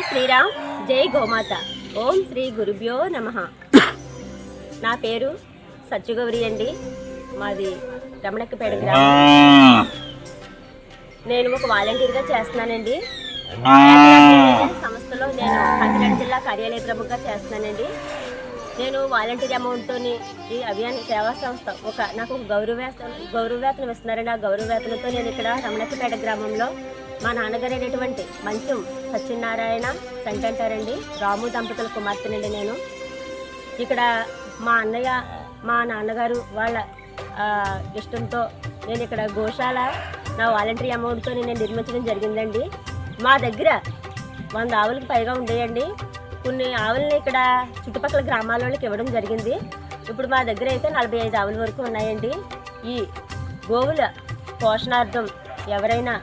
శ్రీరామ్, జై గోమాత. ఓం శ్రీ గురుభ్యో నమః. నా పేరు సత్యగౌరి అండి. మాది రమణక్కపేట గ్రామం. నేను ఒక వాలంటీర్గా చేస్తున్నానండి. సంస్థలో నేను కాకినాడ జిల్లా కార్యాలయ ప్రముఖంగా చేస్తున్నానండి. నేను వాలంటీర్ అమౌంట్తో ఈ అభియాన్ సేవా సంస్థ నాకు గౌరవవేతనం ఇస్తున్నారండి. ఆ గౌరవవేతనంతో నేను ఇక్కడ రమణక్కపేట గ్రామంలో మా నాన్నగారు అయినటువంటి మంచం సత్యనారాయణ సంట అంటారండి, రాము దంపతుల కుమార్తెనండి. నేను ఇక్కడ మా నాన్నగారు వాళ్ళ ఇష్టంతో నేను ఇక్కడ గోశాల నా వాలంటరీ అమౌంట్తో నేను నిర్మించడం జరిగిందండి. మా దగ్గర 100 ఆవులకు పైగా ఉండేయండి. కొన్ని ఆవులని ఇక్కడ చుట్టుపక్కల గ్రామాల వాళ్ళకి ఇవ్వడం జరిగింది. ఇప్పుడు మా దగ్గర అయితే 45 ఆవుల వరకు ఉన్నాయండి. ఈ గోవుల పోషణార్థం ఎవరైనా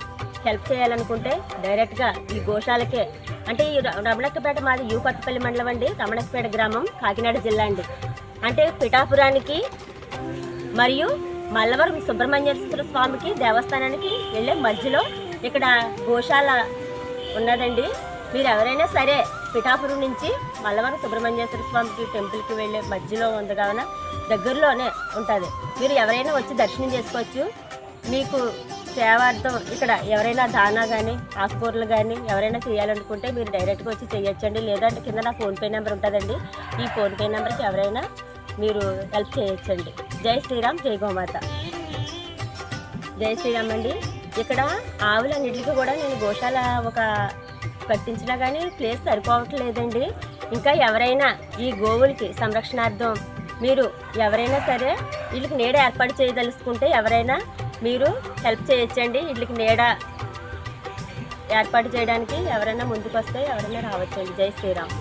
హెల్ప్ చేయాలనుకుంటే డైరెక్ట్గా ఈ గోశాలకే, అంటే ఈ రమణక్కపేట మాది కొత్తపల్లి మండలం అండి, రమణక్కపేట గ్రామం, కాకినాడ జిల్లా అండి. అంటే పిఠాపురానికి మరియు మల్లవరం సుబ్రహ్మణ్యేశ్వర స్వామికి దేవస్థానానికి వెళ్ళే మధ్యలో ఇక్కడ గోశాల ఉన్నదండి. మీరు ఎవరైనా సరే పిఠాపురం నుంచి మల్లవరం సుబ్రహ్మణ్యేశ్వర స్వామికి టెంపుల్కి వెళ్ళే మధ్యలో ఉంది కావున దగ్గరలోనే ఉంటుంది. మీరు ఎవరైనా వచ్చి దర్శనం చేసుకోవచ్చు. మీకు సేవార్థం ఇక్కడ ఎవరైనా దానా కానీ ఆకుకూరలు కానీ ఎవరైనా చేయాలనుకుంటే మీరు డైరెక్ట్గా వచ్చి చేయొచ్చండి. లేదంటే కింద నా ఫోన్పే నెంబర్ ఉంటుందండి. ఈ ఫోన్పే నెంబర్కి ఎవరైనా మీరు హెల్ప్ చేయొచ్చండి. జై శ్రీరామ్, జై గోమాత. జై శ్రీరామ్ అండి. ఇక్కడ ఆవులన్నిటికీ కూడా నేను గోశాల కట్టించినా కానీ ప్లేస్ సరిపోవట్లేదండి. ఇంకా ఎవరైనా ఈ గోవులకి సంరక్షణార్థం మీరు ఎవరైనా సరే వీళ్ళకి నీడ ఏర్పాటు చేయదలుచుకుంటే ఎవరైనా మీరు హెల్ప్ చేయొచ్చండి. వీళ్ళకి నీడ ఏర్పాటు చేయడానికి ఎవరైనా ముందుకు వస్తే ఎవరైనా రావచ్చండి. జై శ్రీరామ్.